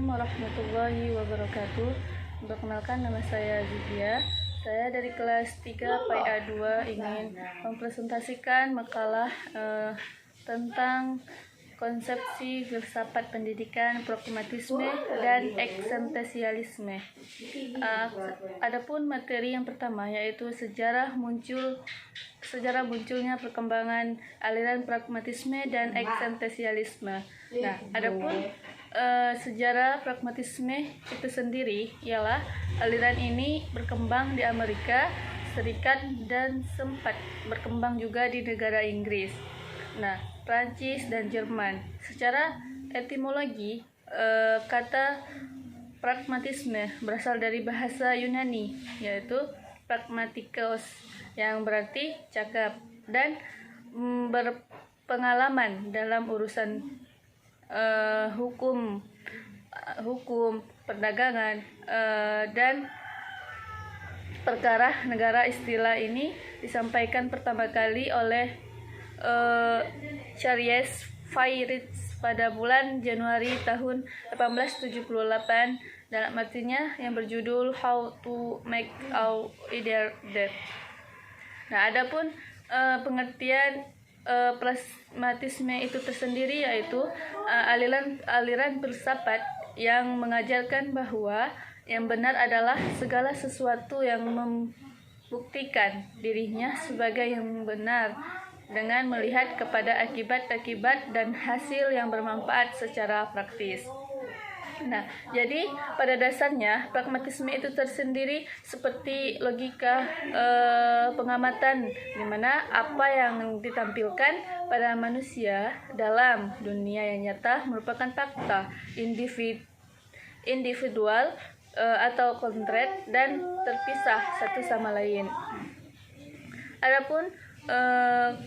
Assalamualaikum warahmatullahi wabarakatuh. Perkenalkan, nama saya Zidya. Saya dari kelas 3 PA 2 ingin mempresentasikan makalah tentang konsepsi filsafat pendidikan, pragmatisme, dan eksistensialisme. Adapun materi yang pertama yaitu sejarah munculnya perkembangan aliran pragmatisme dan eksistensialisme. Nah, adapun sejarah pragmatisme itu sendiri ialah aliran ini berkembang di Amerika Serikat dan sempat berkembang juga di negara Inggris, Prancis dan Jerman. Secara etimologi, kata pragmatisme berasal dari bahasa Yunani yaitu pragmatikos yang berarti cakap dan berpengalaman dalam urusan hukum, perdagangan, dan perkara negara. Istilah ini disampaikan pertama kali oleh Charles Fayritz pada bulan Januari tahun 1878 dalam artinya yang berjudul How to Make Our Ideal Death. Adapun pengertian pragmatisme itu tersendiri yaitu aliran filsafat yang mengajarkan bahwa yang benar adalah segala sesuatu yang membuktikan dirinya sebagai yang benar dengan melihat kepada akibat-akibat dan hasil yang bermanfaat secara praktis. Jadi pada dasarnya pragmatisme itu tersendiri seperti logika pengamatan, di mana apa yang ditampilkan pada manusia dalam dunia yang nyata merupakan fakta individual atau konkret dan terpisah satu sama lain. Adapun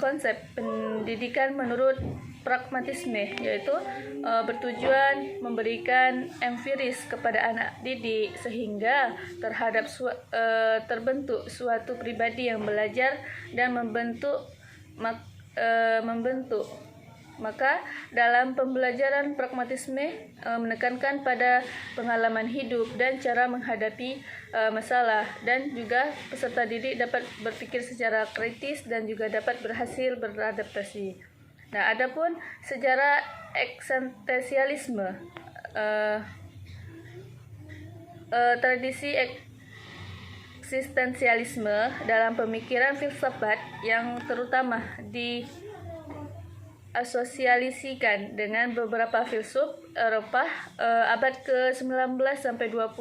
konsep pendidikan menurut pragmatisme yaitu bertujuan memberikan empiris kepada anak didik sehingga terbentuk suatu pribadi yang belajar dan membentuk. Maka dalam pembelajaran pragmatisme menekankan pada pengalaman hidup dan cara menghadapi masalah, dan juga peserta didik dapat berpikir secara kritis dan juga dapat berhasil beradaptasi. Adapun sejarah eksistensialisme, tradisi eksistensialisme dalam pemikiran filsafat yang terutama diasosiasikan dengan beberapa filsuf Eropa abad ke-19 sampai 20.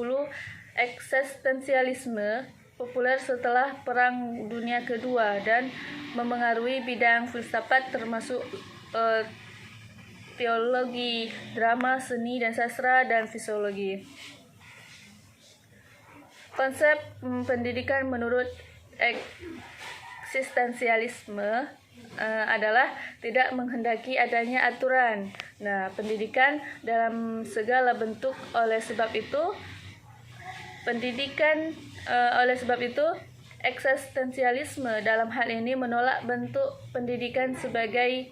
Eksistensialisme populer setelah Perang Dunia Kedua dan memengaruhi bidang filsafat termasuk teologi, drama, seni dan sastra, dan fisiologi. Konsep pendidikan menurut eksistensialisme adalah tidak menghendaki adanya aturan. Pendidikan dalam segala bentuk. Oleh sebab itu eksistensialisme dalam hal ini menolak bentuk pendidikan sebagai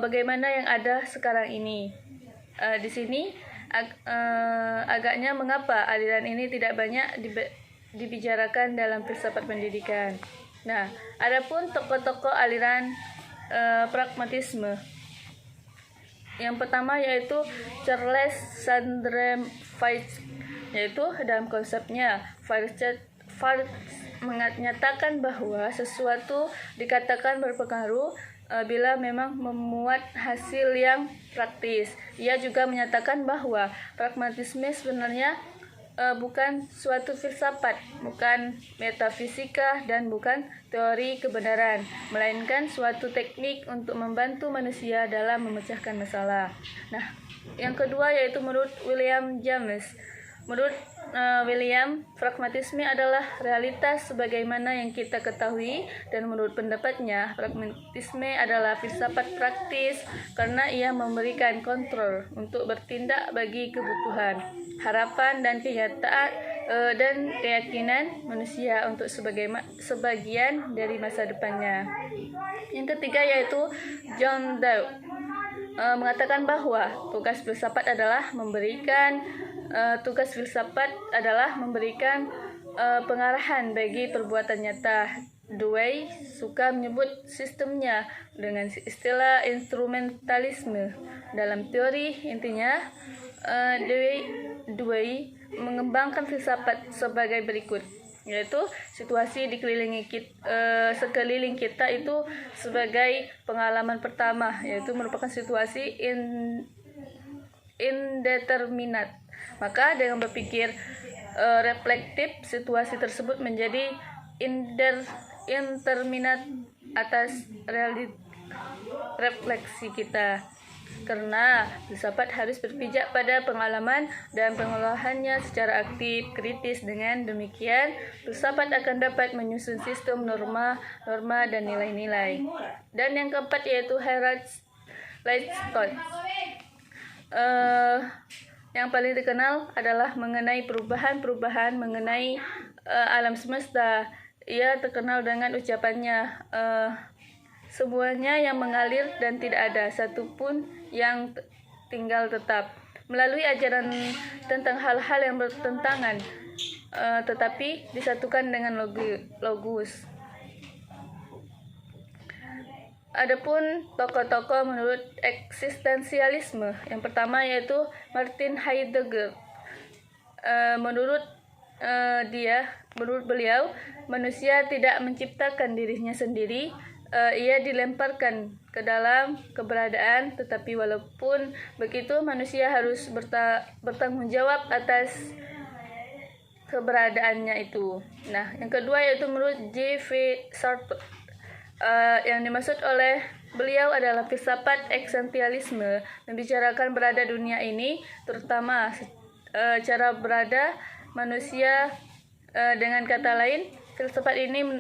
bagaimana yang ada sekarang ini. Di sini agaknya mengapa aliran ini tidak banyak dibicarakan dalam filsafat pendidikan. Adapun tokoh-tokoh aliran pragmatisme, yang pertama yaitu Charles Sandre Fayretz, yaitu dalam konsepnya Fayretz menyatakan bahwa sesuatu dikatakan berpengaruh bila memang memuat hasil yang praktis. Ia juga menyatakan bahwa pragmatisme sebenarnya bukan suatu filsafat, bukan metafisika, dan bukan teori kebenaran, melainkan suatu teknik untuk membantu manusia dalam memecahkan masalah. Yang kedua yaitu menurut William James. Menurut William, pragmatisme adalah realitas sebagaimana yang kita ketahui, dan menurut pendapatnya, pragmatisme adalah filsafat praktis karena ia memberikan kontrol untuk bertindak bagi kebutuhan, harapan, dan kenyataan dan keyakinan manusia untuk sebagian dari masa depannya. Yang ketiga yaitu John Dewey. mengatakan bahwa tugas filsafat adalah memberikan pengarahan bagi perbuatan nyata. Dewey suka menyebut sistemnya dengan istilah instrumentalisme. Dalam teori intinya, Dewey mengembangkan filsafat sebagai berikut, yaitu situasi di sekeliling kita itu sebagai pengalaman pertama, yaitu merupakan situasi indeterminat. Maka dengan berpikir reflektif, situasi tersebut menjadi indeterminat atas refleksi kita. Karena filsafat harus berpijak pada pengalaman dan pengolahannya secara aktif, kritis. Dengan demikian, filsafat akan dapat menyusun sistem norma dan nilai-nilai. Dan yang keempat yaitu Leibniz. Yang paling terkenal adalah mengenai perubahan mengenai alam semesta. Ia terkenal dengan ucapannya, semuanya yang mengalir dan tidak ada satupun yang tinggal tetap. Melalui ajaran tentang hal-hal yang bertentangan, tetapi disatukan dengan logos. Adapun tokoh-tokoh menurut eksistensialisme, yang pertama yaitu Martin Heidegger. Menurut beliau, manusia tidak menciptakan dirinya sendiri. Ia dilemparkan ke dalam keberadaan, tetapi walaupun begitu manusia harus bertanggung jawab atas keberadaannya itu. Nah, yang kedua yaitu menurut J.V. Sartre. Yang dimaksud oleh beliau adalah filsafat eksistensialisme, membicarakan berada dunia ini, terutama cara berada manusia. Dengan kata lain, filsafat ini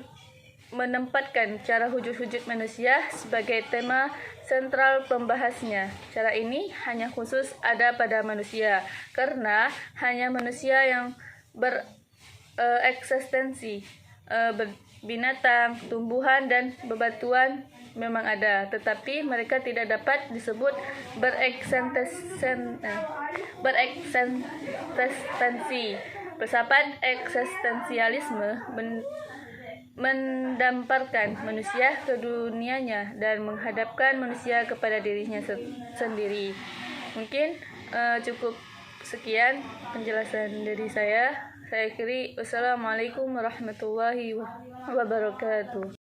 menempatkan cara wujud manusia sebagai tema sentral pembahasnya. Cara ini hanya khusus ada pada manusia, karena hanya manusia yang bereksistensi. Binatang, tumbuhan, dan bebatuan memang ada, tetapi mereka tidak dapat disebut bereksistensi. Filsafat eksistensialisme mendamparkan manusia ke dunianya dan menghadapkan manusia kepada dirinya sendiri. Mungkin cukup sekian penjelasan dari saya. Saya akhiri. Wassalamualaikum warahmatullahi wabarakatuh.